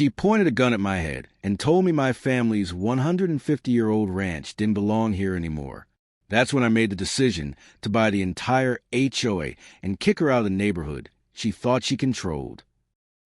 She pointed a gun at my head and told me my family's 150-year-old ranch didn't belong here anymore. That's when I made the decision to buy the entire HOA and kick her out of the neighborhood she thought she controlled.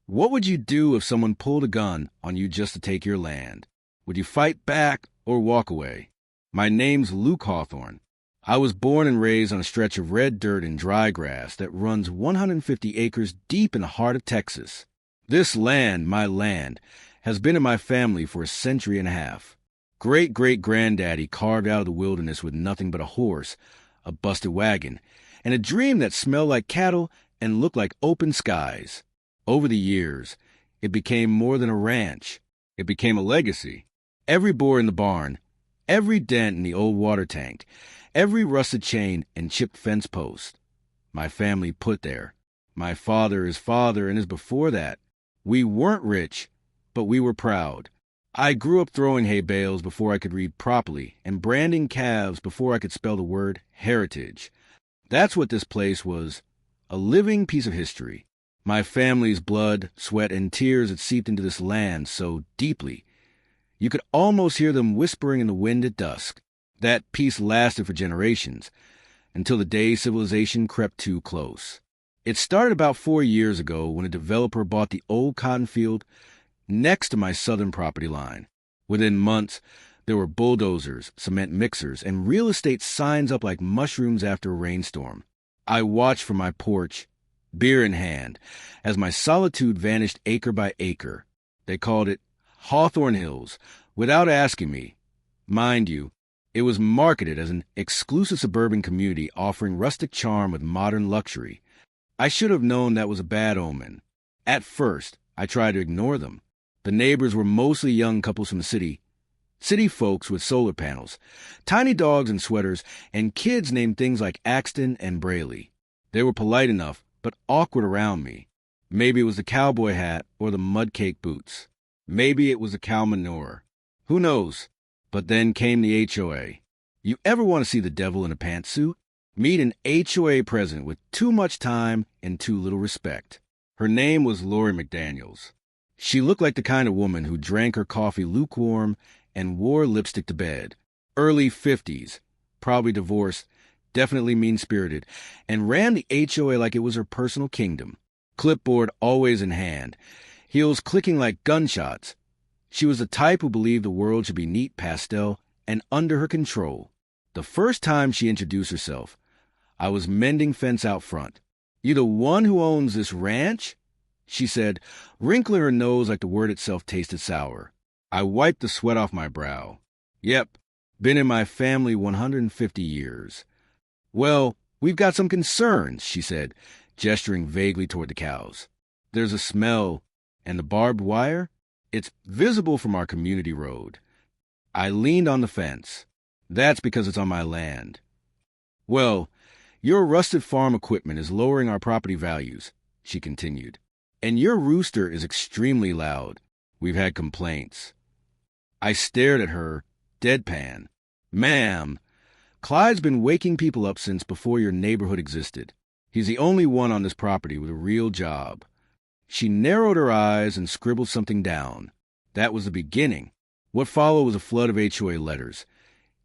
What would you do if someone pulled a gun on you just to take your land? Would you fight back or walk away? My name's Luke Hawthorne. I was born and raised on a stretch of red dirt and dry grass that runs 150 acres deep in the heart of Texas. This land, my land, has been in my family for a century and a half. Great-great-granddaddy carved out of the wilderness with nothing but a horse, a busted wagon, and a dream that smelled like cattle and looked like open skies. Over the years, it became more than a ranch. It became a legacy. Every board in the barn, every dent in the old water tank, every rusted chain and chipped fence post, my family put there. My father, his father, and his before that. We weren't rich, but we were proud. I grew up throwing hay bales before I could read properly and branding calves before I could spell the word heritage. That's what this place was, a living piece of history. My family's blood, sweat, and tears had seeped into this land so deeply. You could almost hear them whispering in the wind at dusk. That peace lasted for generations, until the day civilization crept too close. It started about 4 years ago when a developer bought the old cotton field next to my southern property line. Within months, there were bulldozers, cement mixers, and real estate signs up like mushrooms after a rainstorm. I watched from my porch, beer in hand, as my solitude vanished acre by acre. They called it Hawthorne Hills, without asking me. Mind you, it was marketed as an exclusive suburban community offering rustic charm with modern luxury. I should have known that was a bad omen. At first, I tried to ignore them. The neighbors were mostly young couples from the city folks with solar panels, tiny dogs in sweaters, and kids named things like Axton and Braley. They were polite enough, but awkward around me. Maybe it was the cowboy hat or the mud-cake boots. Maybe it was the cow manure. Who knows? But then came the HOA. You ever want to see the devil in a pantsuit? Meet an HOA president with too much time and too little respect. Her name was Lori McDaniels. She looked like the kind of woman who drank her coffee lukewarm and wore lipstick to bed. Early 50s, probably divorced, definitely mean-spirited, and ran the HOA like it was her personal kingdom. Clipboard always in hand, heels clicking like gunshots. She was the type who believed the world should be neat, pastel, and under her control. The first time she introduced herself, I was mending fence out front. "You the one who owns this ranch?" she said, wrinkling her nose like the word itself tasted sour. I wiped the sweat off my brow. "Yep, been in my family 150 years. "Well, we've got some concerns," she said, gesturing vaguely toward the cows. "There's a smell, and the barbed wire? It's visible from our community road." I leaned on the fence. "That's because it's on my land." "Well, your rusted farm equipment is lowering our property values," she continued. "And your rooster is extremely loud. We've had complaints." I stared at her, deadpan. "Ma'am, Clyde's been waking people up since before your neighborhood existed. He's the only one on this property with a real job." She narrowed her eyes and scribbled something down. That was the beginning. What followed was a flood of HOA letters.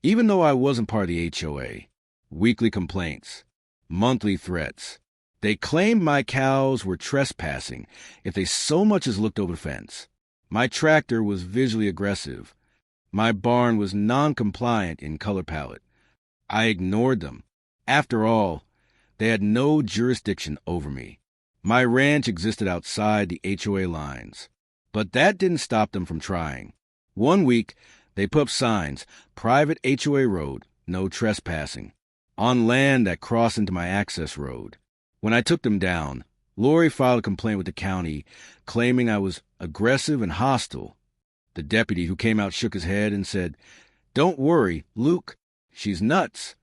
Even though I wasn't part of the HOA. Weekly complaints. Monthly threats. They claimed my cows were trespassing if they so much as looked over the fence. My tractor was visually aggressive. My barn was non-compliant in color palette. I ignored them. After all, they had no jurisdiction over me. My ranch existed outside the HOA lines. But that didn't stop them from trying. One week, they put up signs, private HOA road, no trespassing, on land that crossed into my access road. When I took them down, Lori filed a complaint with the county, claiming I was aggressive and hostile. The deputy who came out shook his head and said, "Don't worry, Luke, she's nuts."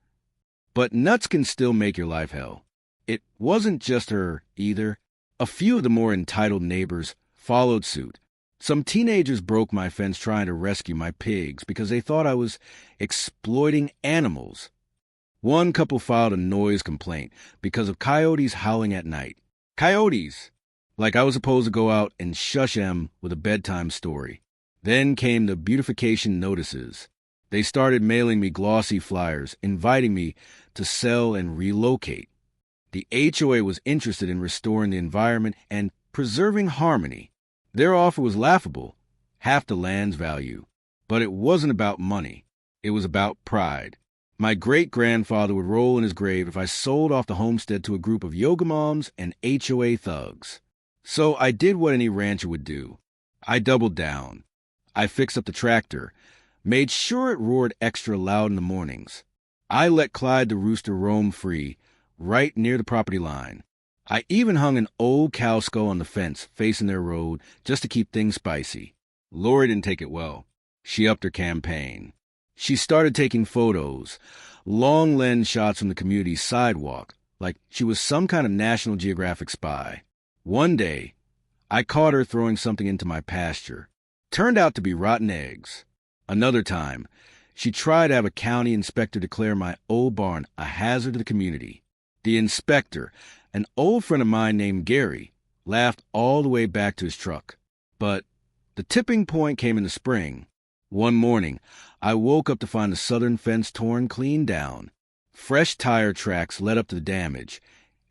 But nuts can still make your life hell. It wasn't just her, either. A few of the more entitled neighbors followed suit. Some teenagers broke my fence trying to rescue my pigs because they thought I was exploiting animals. One couple filed a noise complaint because of coyotes howling at night. Coyotes! like I was supposed to go out and shush them with a bedtime story. Then came the beautification notices. They started mailing me glossy flyers, inviting me to sell and relocate. The HOA was interested in restoring the environment and preserving harmony. Their offer was laughable, half the land's value. But it wasn't about money. It was about pride. My great-grandfather would roll in his grave if I sold off the homestead to a group of yoga moms and HOA thugs. So I did what any rancher would do. I doubled down. I fixed up the tractor, made sure it roared extra loud in the mornings. I let Clyde the rooster roam free, right near the property line. I even hung an old cow skull on the fence facing their road just to keep things spicy. Lori didn't take it well. She upped her campaign. She started taking photos, long lens shots from the community sidewalk, like she was some kind of National Geographic spy. One day, I caught her throwing something into my pasture. Turned out to be rotten eggs. Another time, she tried to have a county inspector declare my old barn a hazard to the community. The inspector, an old friend of mine named Gary, laughed all the way back to his truck. But the tipping point came in the spring. One morning, I woke up to find the southern fence torn clean down. Fresh tire tracks led up to the damage,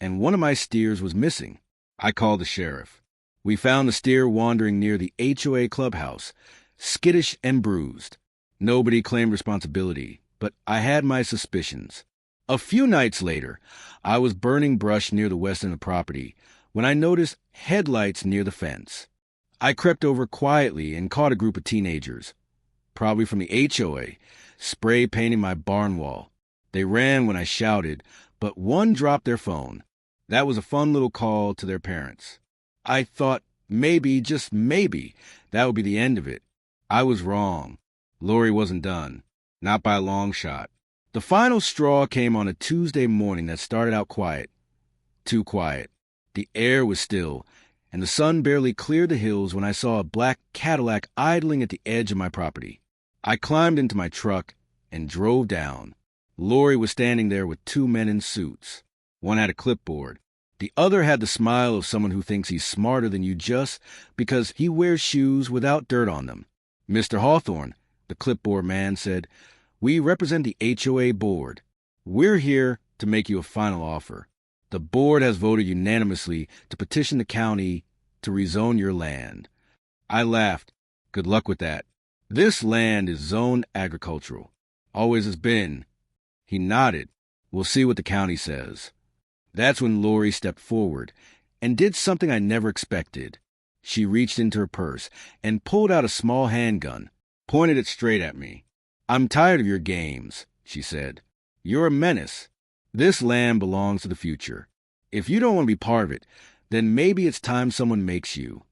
and one of my steers was missing. I called the sheriff. We found the steer wandering near the HOA clubhouse, skittish and bruised. Nobody claimed responsibility, but I had my suspicions. A few nights later, I was burning brush near the west end of the property when I noticed headlights near the fence. I crept over quietly and caught a group of teenagers, probably from the HOA, spray painting my barn wall. They ran when I shouted, but one dropped their phone. That was a fun little call to their parents. I thought maybe, just maybe, that would be the end of it. I was wrong. Lori wasn't done. Not by a long shot. The final straw came on a Tuesday morning that started out quiet. Too quiet. The air was still, and the sun barely cleared the hills when I saw a black Cadillac idling at the edge of my property. I climbed into my truck and drove down. Lori was standing there with two men in suits. One had a clipboard. The other had the smile of someone who thinks he's smarter than you just because he wears shoes without dirt on them. Mr. Hawthorne, the clipboard man, said, "We represent the HOA board. We're here to make you a final offer. The board has voted unanimously to petition the county to rezone your land." I laughed. Good luck with that. This land is zoned agricultural. Always has been. He nodded. We'll see what the county says. That's when Lori stepped forward and did something I never expected. She reached into her purse and pulled out a small handgun, pointed it straight at me. "I'm tired of your games," she said. "You're a menace. This land belongs to the future. If you don't want to be part of it, then maybe it's time someone makes you."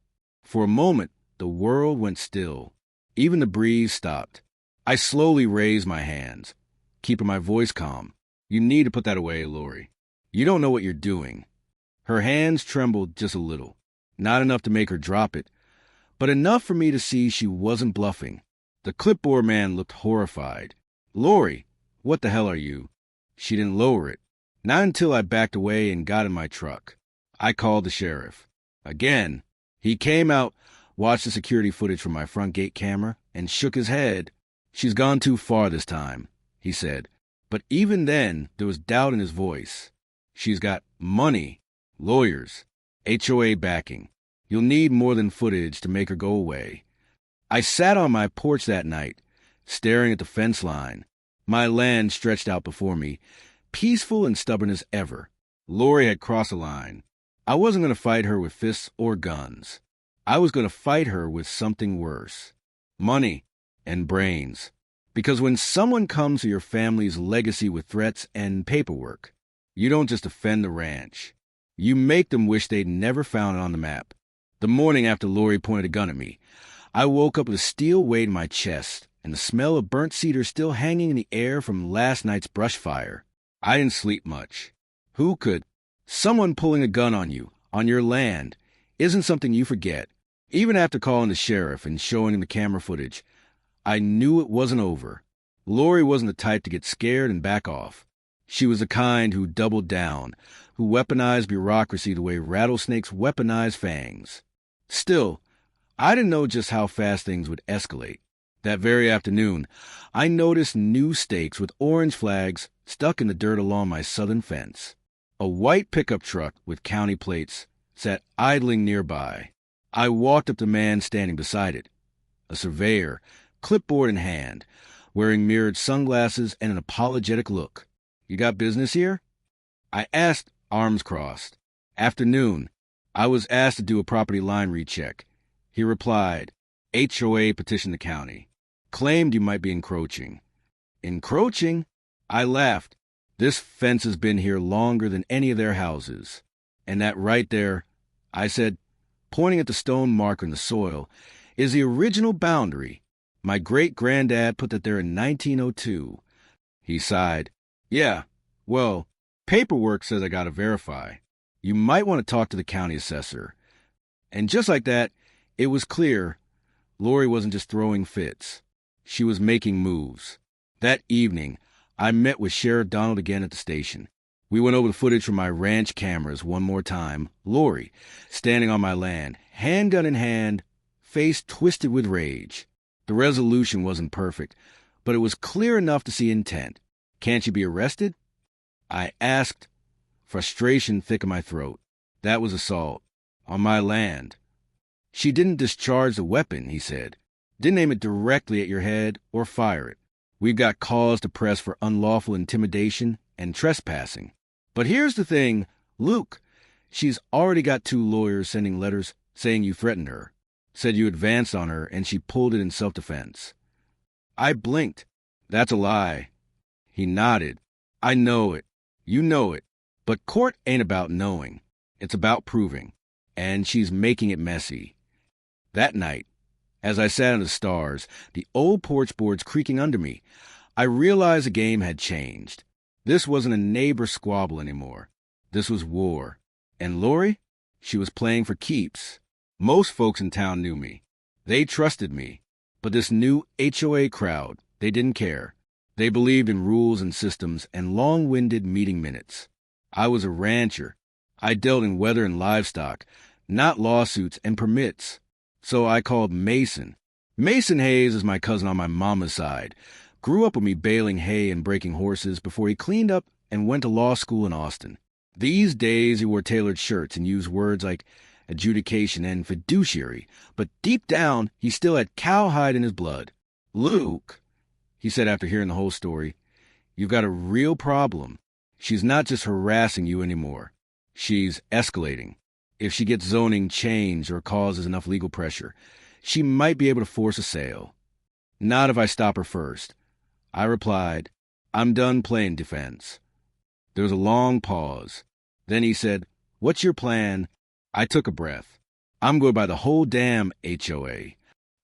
For a moment, the world went still. Even the breeze stopped. I slowly raised my hands, keeping my voice calm. "You need to put that away, Lori. You don't know what you're doing." Her hands trembled just a little, not enough to make her drop it, but enough for me to see she wasn't bluffing. The clipboard man looked horrified. "Lori, what the hell are you?" She didn't lower it. Not until I backed away and got in my truck. I called the sheriff. Again, he came out, watched the security footage from my front gate camera, and shook his head. "She's gone too far this time," he said. But even then, there was doubt in his voice. "She's got money, lawyers, HOA backing. You'll need more than footage to make her go away." I sat on my porch that night, staring at the fence line. My land stretched out before me, peaceful and stubborn as ever. Lori had crossed a line. I wasn't going to fight her with fists or guns. I was going to fight her with something worse. Money and brains. Because when someone comes to your family's legacy with threats and paperwork, you don't just defend the ranch. You make them wish they'd never found it on the map. The morning after Lori pointed a gun at me, I woke up with a steel weight in my chest and the smell of burnt cedar still hanging in the air from last night's brush fire. I didn't sleep much. Who could? Someone pulling a gun on you, on your land, isn't something you forget. Even after calling the sheriff and showing him the camera footage, I knew it wasn't over. Lori wasn't the type to get scared and back off. She was the kind who doubled down, who weaponized bureaucracy the way rattlesnakes weaponize fangs. Still, I didn't know just how fast things would escalate. That very afternoon, I noticed new stakes with orange flags stuck in the dirt along my southern fence. A white pickup truck with county plates sat idling nearby. I walked up to the man standing beside it, a surveyor, clipboard in hand, wearing mirrored sunglasses and an apologetic look. "You got business here?" I asked, arms crossed. "Afternoon. I was asked to do a property line recheck." He replied, "HOA petitioned the county. Claimed you might be encroaching." "Encroaching?" I laughed. "This fence has been here longer than any of their houses. And that right there," I said, pointing at the stone marker in the soil, "is the original boundary. My great-granddad put that there in 1902. He sighed. "Yeah, well, paperwork says I gotta verify. You might want to talk to the county assessor." And just like that, it was clear Lori wasn't just throwing fits. She was making moves. That evening, I met with Sheriff Donald again at the station. We went over the footage from my ranch cameras one more time. Lori, standing on my land, handgun in hand, face twisted with rage. The resolution wasn't perfect, but it was clear enough to see intent. "Can't you be arrested?" I asked, frustration thick in my throat. That was assault. On my land. "She didn't discharge the weapon," he said. "Didn't aim it directly at your head or fire it. We've got cause to press for unlawful intimidation and trespassing. But here's the thing, Luke. She's already got 2 lawyers sending letters saying you threatened her. Said you advanced on her and she pulled it in self-defense." I blinked. "That's a lie." He nodded. "I know it. You know it. But court ain't about knowing. It's about proving. And she's making it messy." That night, as I sat in the stars, the old porch boards creaking under me, I realized the game had changed. This wasn't a neighbor squabble anymore. This was war. And Lori? She was playing for keeps. Most folks in town knew me. They trusted me. But this new HOA crowd, they didn't care. They believed in rules and systems and long-winded meeting minutes. I was a rancher. I dealt in weather and livestock, not lawsuits and permits. So I called Mason. Mason Hayes is my cousin on my mama's side. Grew up with me baling hay and breaking horses before he cleaned up and went to law school in Austin. These days he wore tailored shirts and used words like adjudication and fiduciary, but deep down he still had cowhide in his blood. "Luke," he said after hearing the whole story, "you've got a real problem. She's not just harassing you anymore. She's escalating. If she gets zoning changed or causes enough legal pressure, she might be able to force a sale. Not if I stop her first." I replied, "I'm done playing defense." There was a long pause. Then he said, "What's your plan?" I took a breath. "I'm going by the whole damn HOA.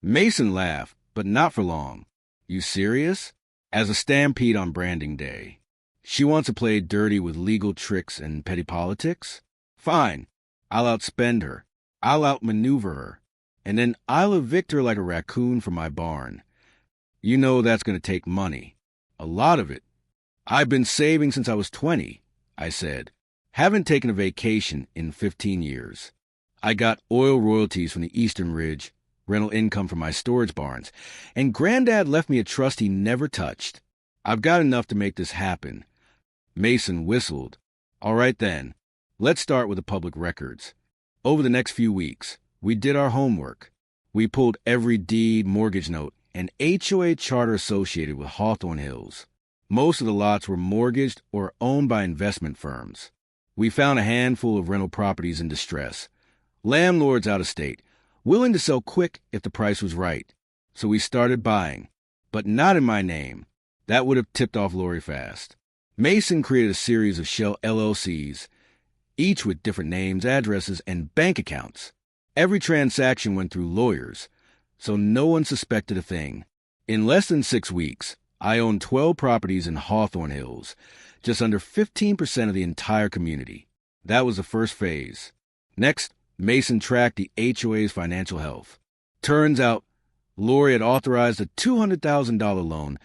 Mason laughed, but not for long. "You serious?" "As a stampede on branding day. She wants to play dirty with legal tricks and petty politics? Fine. I'll outspend her. I'll outmaneuver her. And then I'll evict her like a raccoon from my barn. You know that's going to take money. A lot of it. I've been saving since I was 20, I said. Haven't taken a vacation in 15 years. I got oil royalties from the Eastern Ridge, rental income from my storage barns, and Granddad left me a trust he never touched. I've got enough to make this happen." Mason whistled. "All right then. Let's start with the public records. Over the next few weeks, we did our homework. We pulled every deed, mortgage note, and HOA charter associated with Hawthorne Hills. Most of the lots were mortgaged or owned by investment firms. We found a handful of rental properties in distress. Landlords out of state, willing to sell quick if the price was right. So we started buying, but not in my name. That would have tipped off Lori fast. Mason created a series of shell LLCs, each with different names, addresses, and bank accounts. Every transaction went through lawyers, so no one suspected a thing. In less than 6 weeks, I owned 12 properties in Hawthorne Hills, just under 15% of the entire community. That was the first phase. Next, Mason tracked the HOA's financial health. Turns out, Lori had authorized a $200,000 loan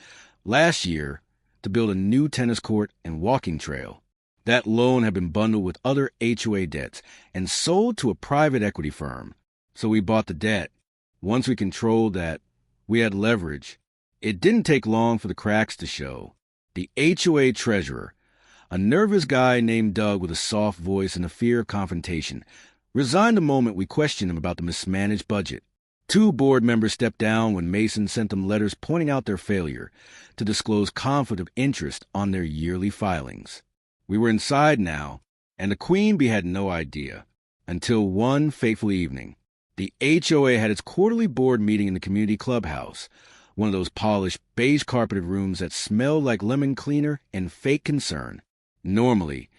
last year to build a new tennis court and walking trail. That loan had been bundled with other HOA debts and sold to a private equity firm. So we bought the debt. Once we controlled that, we had leverage. It didn't take long for the cracks to show. The HOA treasurer, a nervous guy named Doug with a soft voice and a fear of confrontation, resigned the moment we questioned him about the mismanaged budget. 2 board members stepped down when Mason sent them letters pointing out their failure to disclose conflict of interest on their yearly filings. We were inside now, and the Queen Bee had no idea. Until one fateful evening, the HOA had its quarterly board meeting in the community clubhouse, one of those polished, beige-carpeted rooms that smelled like lemon cleaner and fake concern. Normally,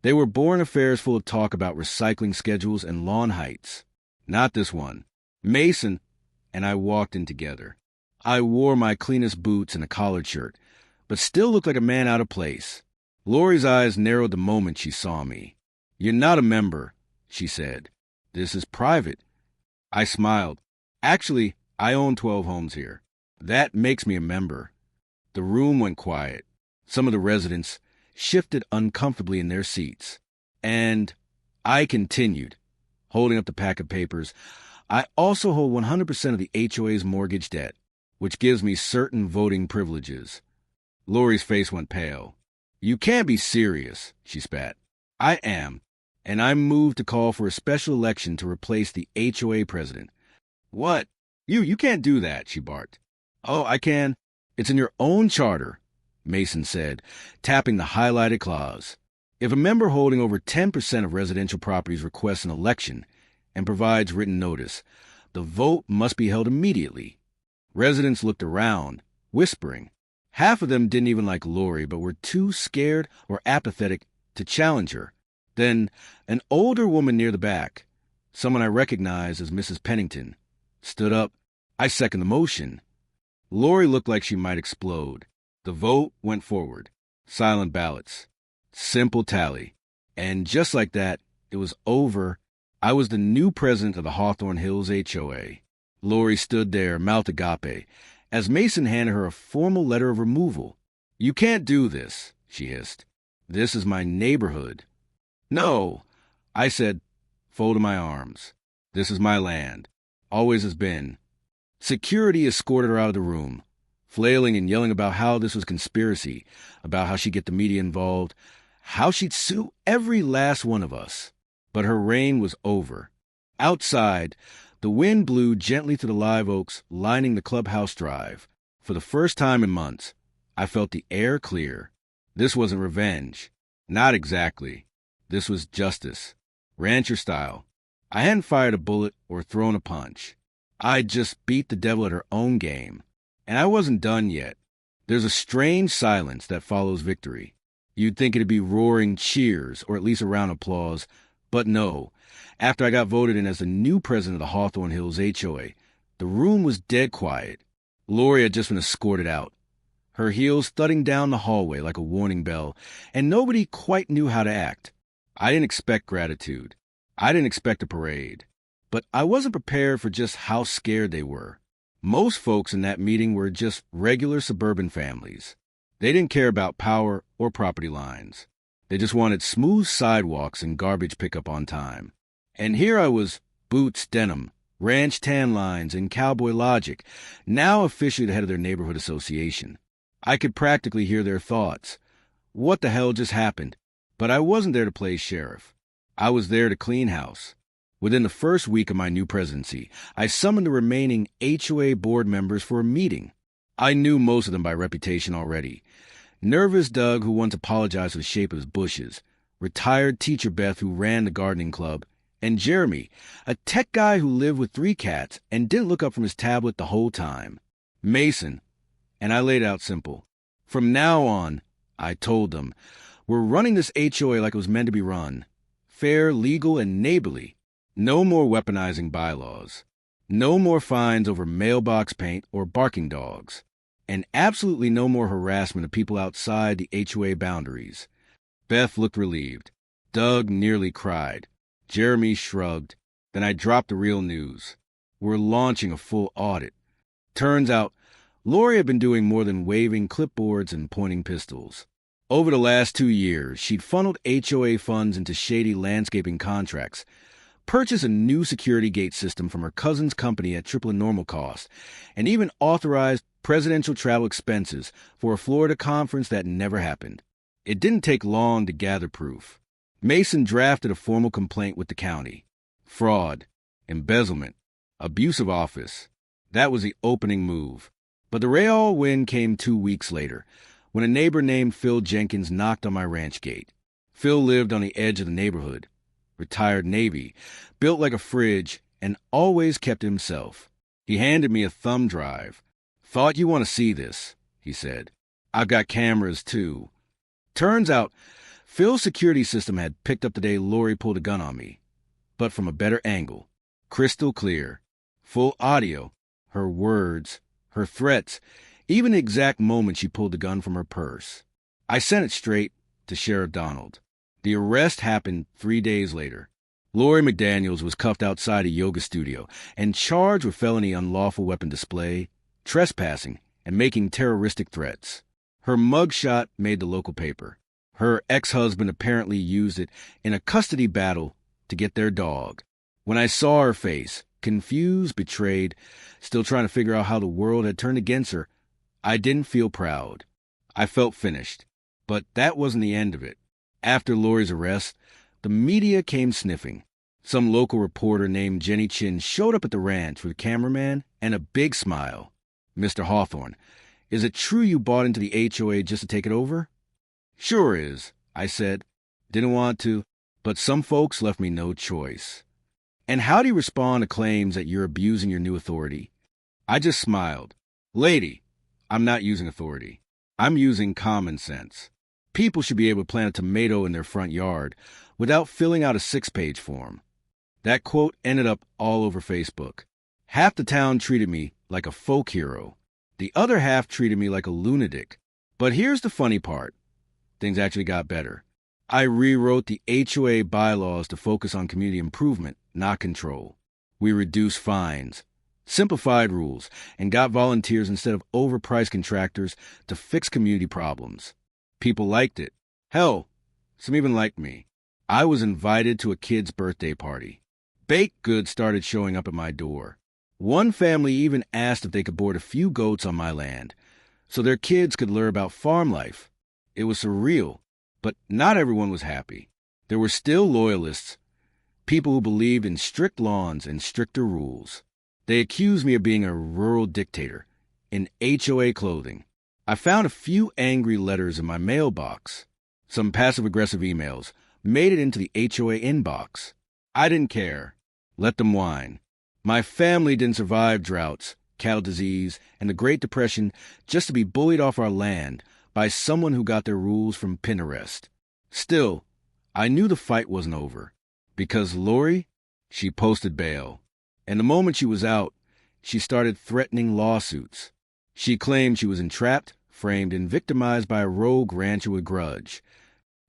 they were boring affairs full of talk about recycling schedules and lawn heights. Not this one. Mason and I walked in together. I wore my cleanest boots and a collared shirt, but still looked like a man out of place. Lori's eyes narrowed the moment she saw me. "You're not a member," she said. "This is private." I smiled. "Actually, I own 12 homes here. That makes me a member." The room went quiet. Some of the residents shifted uncomfortably in their seats. And I continued, holding up the pack of papers. "I also hold 100% of the HOA's mortgage debt, which gives me certain voting privileges." Lori's face went pale. "You can't be serious," she spat. "I am, and I'm moved to call for a special election to replace the HOA president." "What? You can't do that," she barked. "Oh, I can. It's in your own charter," Mason said, tapping the highlighted clause. "If a member holding over 10% of residential properties requests an election and provides written notice, the vote must be held immediately." Residents looked around, whispering. Half of them didn't even like Lori, but were too scared or apathetic to challenge her. Then an older woman near the back, someone I recognized as Mrs. Pennington, stood up. "I second the motion." Lori looked like she might explode. The vote went forward. Silent ballots. Simple tally. And just like that, it was over. I was the new president of the Hawthorne Hills HOA. Lori stood there, mouth agape, as Mason handed her a formal letter of removal. "You can't do this," she hissed. "This is my neighborhood." "No," I said, folding my arms. "This is my land. Always has been." Security escorted her out of the room, flailing and yelling about how this was conspiracy, about how she'd get the media involved, how she'd sue every last one of us. But her reign was over. Outside, the wind blew gently through the live oaks lining the clubhouse drive. For the first time in months, I felt the air clear. This wasn't revenge. Not exactly. This was justice. Rancher style. I hadn't fired a bullet or thrown a punch. I'd just beat the devil at her own game. And I wasn't done yet. There's a strange silence that follows victory. You'd think it'd be roaring cheers, or at least a round of applause. But no. After I got voted in as the new president of the Hawthorne Hills HOA, the room was dead quiet. Lori had just been escorted out, her heels thudding down the hallway like a warning bell, and nobody quite knew how to act. I didn't expect gratitude. I didn't expect a parade. But I wasn't prepared for just how scared they were. Most folks in that meeting were just regular suburban families. They didn't care about power or property lines. They just wanted smooth sidewalks and garbage pickup on time. And here I was, boots denim, ranch tan lines, and cowboy logic, now officially the head of their neighborhood association. I could practically hear their thoughts. What the hell just happened? But I wasn't there to play sheriff. I was there to clean house. Within the first week of my new presidency, I summoned the remaining HOA board members for a meeting. I knew most of them by reputation already. Nervous Doug, who once apologized for the shape of his bushes, retired teacher Beth, who ran the gardening club, and Jeremy, a tech guy who lived with 3 cats and didn't look up from his tablet the whole time. Mason, and I laid it out simple. From now on, I told them, we're running this HOA like it was meant to be run. Fair, legal, and neighborly. No more weaponizing bylaws. No more fines over mailbox paint or barking dogs. And absolutely no more harassment of people outside the HOA boundaries. Beth looked relieved. Doug nearly cried. Jeremy shrugged. Then I dropped the real news. We're launching a full audit. Turns out, Lori had been doing more than waving clipboards and pointing pistols. Over the last 2 years, she'd funneled HOA funds into shady landscaping contracts, purchased a new security gate system from her cousin's company at triple the normal cost, and even authorized presidential travel expenses for a Florida conference that never happened. It didn't take long to gather proof. Mason drafted a formal complaint with the county. Fraud, embezzlement, abuse of office. That was the opening move. But the real win came 2 weeks later, when a neighbor named Phil Jenkins knocked on my ranch gate. Phil lived on the edge of the neighborhood. Retired Navy, built like a fridge, and always kept to himself. He handed me a thumb drive. "Thought you want to see this," he said. "I've got cameras, too." Turns out, Phil's security system had picked up the day Lori pulled a gun on me, but from a better angle. Crystal clear. Full audio. Her words, her threats, even the exact moment she pulled the gun from her purse. I sent it straight to Sheriff Donald. The arrest happened 3 days later. Lori McDaniels was cuffed outside a yoga studio and charged with felony unlawful weapon display, trespassing, and making terroristic threats. Her mugshot made the local paper. Her ex-husband apparently used it in a custody battle to get their dog. When I saw her face, confused, betrayed, still trying to figure out how the world had turned against her, I didn't feel proud. I felt finished. But that wasn't the end of it. After Lori's arrest, the media came sniffing. Some local reporter named Jenny Chin showed up at the ranch with a cameraman and a big smile. "Mr. Hawthorne, is it true you bought into the HOA just to take it over?" "Sure is," I said. Didn't want to, but some folks left me no choice. "And how do you respond to claims that you're abusing your new authority?" I just smiled. "Lady, I'm not using authority. I'm using common sense. People should be able to plant a tomato in their front yard without filling out a 6-page form." That quote ended up all over Facebook. Half the town treated me like a folk hero. The other half treated me like a lunatic. But here's the funny part. Things actually got better. I rewrote the HOA bylaws to focus on community improvement, not control. We reduced fines, simplified rules, and got volunteers instead of overpriced contractors to fix community problems. People liked it. Hell, some even liked me. I was invited to a kid's birthday party. Baked goods started showing up at my door. One family even asked if they could board a few goats on my land, so their kids could learn about farm life. It was surreal, but not everyone was happy. There were still loyalists, people who believed in strict lawns and stricter rules. They accused me of being a rural dictator, in HOA clothing. I found a few angry letters in my mailbox. Some passive-aggressive emails made it into the HOA inbox. I didn't care. Let them whine. My family didn't survive droughts, cattle disease, and the Great Depression just to be bullied off our land by someone who got their rules from Pinterest. Still, I knew the fight wasn't over. Because Lori, she posted bail. And the moment she was out, she started threatening lawsuits. She claimed she was entrapped, framed, and victimized by a rogue rancher with grudge.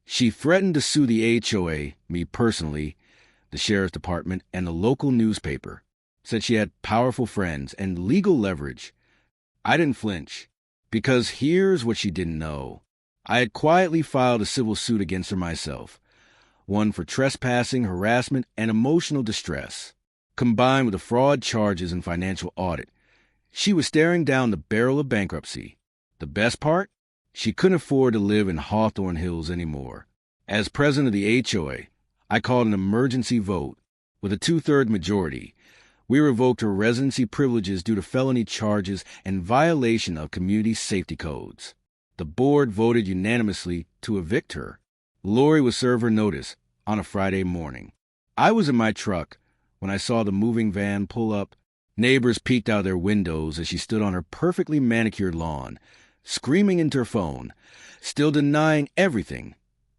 She threatened to sue the HOA, me personally, the sheriff's department, and the local newspaper. Said she had powerful friends and legal leverage. I didn't flinch, because here's what she didn't know. I had quietly filed a civil suit against her myself, one for trespassing, harassment, and emotional distress, combined with the fraud charges and financial audit. She was staring down the barrel of bankruptcy. The best part? She couldn't afford to live in Hawthorne Hills anymore. As president of the HOA, I called an emergency vote. With a 2/3 majority, we revoked her residency privileges due to felony charges and violation of community safety codes. The board voted unanimously to evict her. Lori would serve her notice on a Friday morning. I was in my truck when I saw the moving van pull up. Neighbors peeked out their windows as she stood on her perfectly manicured lawn, screaming into her phone, still denying everything,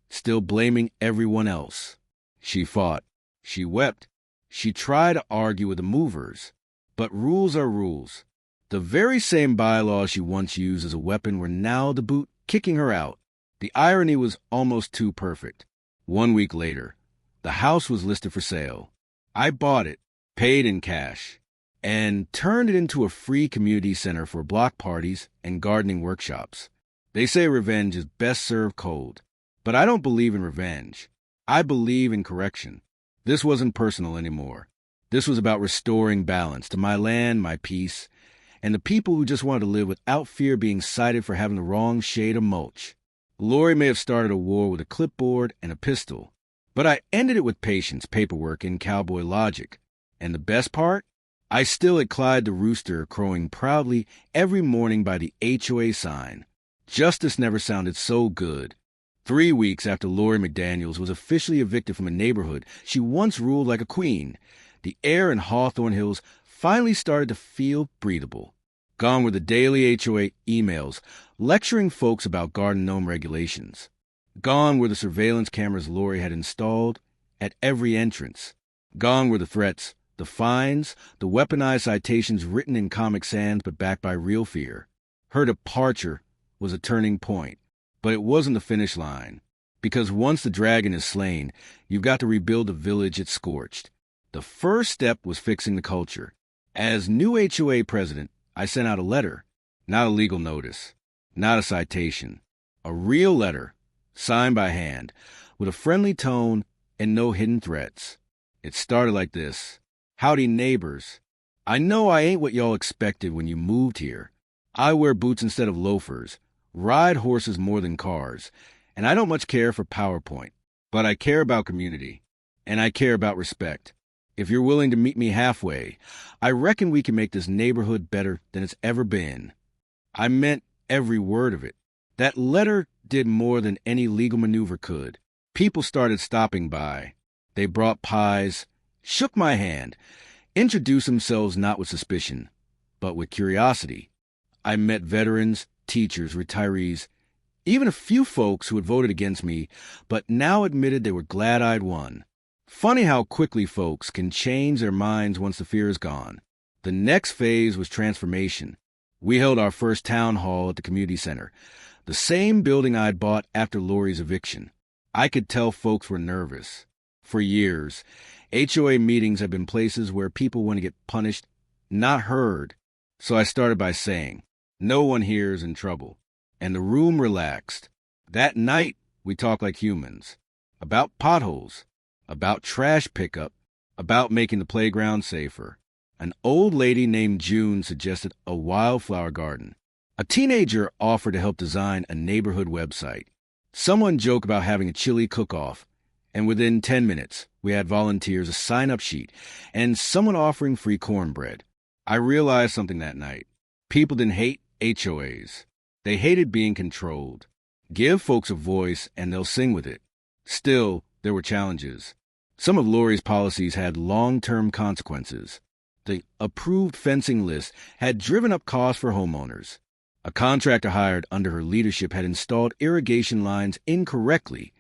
still blaming everyone else. She fought. She wept. She tried to argue with the movers. But rules are rules. The very same bylaws she once used as a weapon were now to boot kicking her out. The irony was almost too perfect. 1 week later, the house was listed for sale. I bought it, paid in cash. and turned it into a free community center for block parties and gardening workshops. They say revenge is best served cold, but I don't believe in revenge. I believe in correction. This wasn't personal anymore. This was about restoring balance to my land, my peace, and the people who just wanted to live without fear being cited for having the wrong shade of mulch. Lori may have started a war with a clipboard and a pistol, but I ended it with patience, paperwork, and cowboy logic. And the best part? I still had Clyde the rooster crowing proudly every morning by the HOA sign. Justice never sounded so good. 3 weeks after Lori McDaniels was officially evicted from a neighborhood she once ruled like a queen, the air in Hawthorne Hills finally started to feel breathable. Gone were the daily HOA emails lecturing folks about garden gnome regulations. Gone were the surveillance cameras Lori had installed at every entrance. Gone were the threats, the fines, the weaponized citations written in Comic Sans but backed by real fear. Her departure was a turning point, but it wasn't the finish line. Because once the dragon is slain, you've got to rebuild the village it scorched. The first step was fixing the culture. As new HOA president, I sent out a letter, not a legal notice, not a citation, a real letter, signed by hand, with a friendly tone and no hidden threats. It started like this. Howdy, neighbors. I know I ain't what y'all expected when you moved here. I wear boots instead of loafers, ride horses more than cars, and I don't much care for PowerPoint. But I care about community, and I care about respect. If you're willing to meet me halfway, I reckon we can make this neighborhood better than it's ever been. I meant every word of it. That letter did more than any legal maneuver could. People started stopping by. They brought pies, shook my hand, introduced themselves not with suspicion, but with curiosity. I met veterans, teachers, retirees, even a few folks who had voted against me, but now admitted they were glad I'd won. Funny how quickly folks can change their minds once the fear is gone. The next phase was transformation. We held our first town hall at the community center, the same building I'd bought after Lori's eviction. I could tell folks were nervous. For years, HOA meetings have been places where people want to get punished, not heard. So I started by saying, no one here is in trouble. And the room relaxed. That night, we talked like humans. About potholes. About trash pickup. About making the playground safer. An old lady named June suggested a wildflower garden. A teenager offered to help design a neighborhood website. Someone joked about having a chili cook-off. And within 10 minutes, we had volunteers, a sign-up sheet, and someone offering free cornbread. I realized something that night. People didn't hate HOAs. They hated being controlled. Give folks a voice and they'll sing with it. Still, there were challenges. Some of Lori's policies had long-term consequences. The approved fencing list had driven up costs for homeowners. A contractor hired under her leadership had installed irrigation lines incorrectly,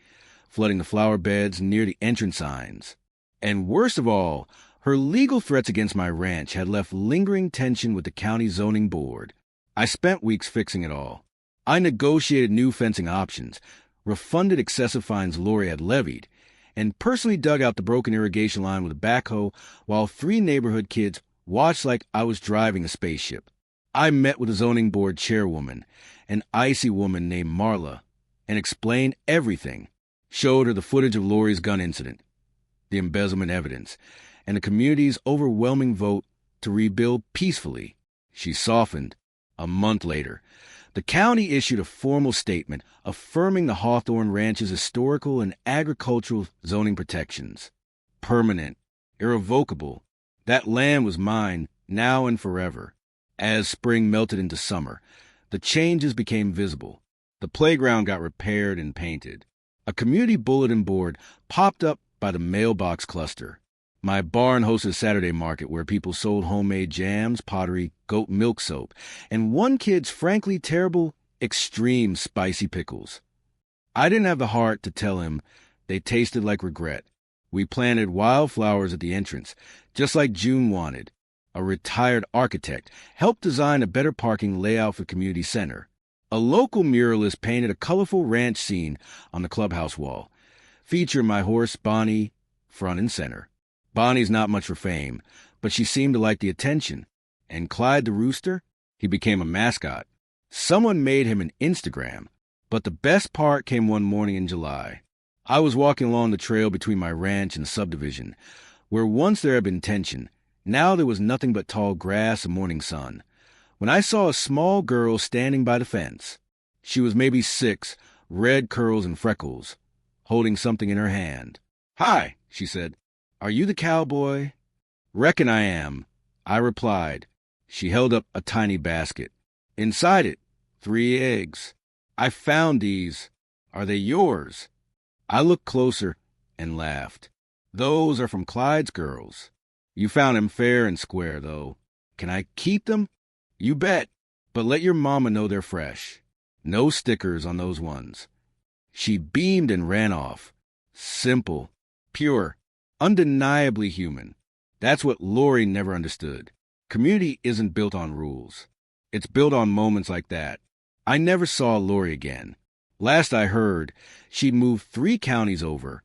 flooding the flower beds near the entrance signs. And worst of all, her legal threats against my ranch had left lingering tension with the county zoning board. I spent weeks fixing it all. I negotiated new fencing options, refunded excessive fines Lori had levied, and personally dug out the broken irrigation line with a backhoe while 3 neighborhood kids watched like I was driving a spaceship. I met with the zoning board chairwoman, an icy woman named Marla, and explained everything. Showed her the footage of Lori's gun incident, the embezzlement evidence, and the community's overwhelming vote to rebuild peacefully. She softened. A month later, the county issued a formal statement affirming the Hawthorne Ranch's historical and agricultural zoning protections. Permanent, irrevocable. That land was mine, now and forever. As spring melted into summer, the changes became visible. The playground got repaired and painted. A community bulletin board popped up by the mailbox cluster. My barn hosted a Saturday market where people sold homemade jams, pottery, goat milk soap, and one kid's frankly terrible, extreme spicy pickles. I didn't have the heart to tell him they tasted like regret. We planted wildflowers at the entrance, just like June wanted. A retired architect helped design a better parking layout for the community center. A local muralist painted a colorful ranch scene on the clubhouse wall, featuring my horse, Bonnie, front and center. Bonnie's not much for fame, but but she seemed to like the attention. And Clyde the rooster? He became a mascot. Someone made him an Instagram. But the best part came one morning in July. I was walking along the trail between my ranch and the subdivision, where once there had been tension, now there was nothing but tall grass and morning sun, when I saw a small girl standing by the fence. She was maybe 6, red curls and freckles, holding something in her hand. "Hi," she said. "Are you the cowboy?" "Reckon I am," I replied. She held up a tiny basket. Inside it, 3 eggs. "I found these. Are they yours?" I looked closer and laughed. "Those are from Clyde's girls. You found him fair and square, though. Can I keep them?" "You bet, but let your mama know they're fresh. No stickers on those ones." She beamed and ran off. Simple, pure, undeniably human. That's what Lori never understood. Community isn't built on rules. It's built on moments like that. I never saw Lori again. Last I heard, she'd moved 3 counties over,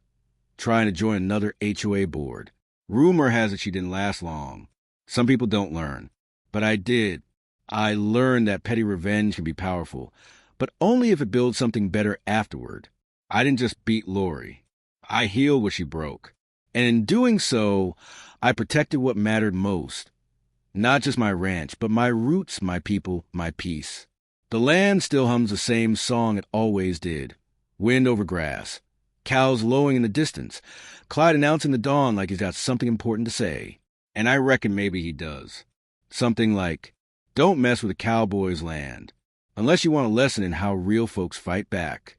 trying to join another HOA board. Rumor has it she didn't last long. Some people don't learn. But I did. I learned that petty revenge can be powerful, but only if it builds something better afterward. I didn't just beat Lori. I healed what she broke. And in doing so, I protected what mattered most. Not just my ranch, but my roots, my people, my peace. The land still hums the same song it always did. Wind over grass. Cows lowing in the distance. Clyde announcing the dawn like he's got something important to say. And I reckon maybe he does. Something like, "Don't mess with a cowboy's land, unless you want a lesson in how real folks fight back."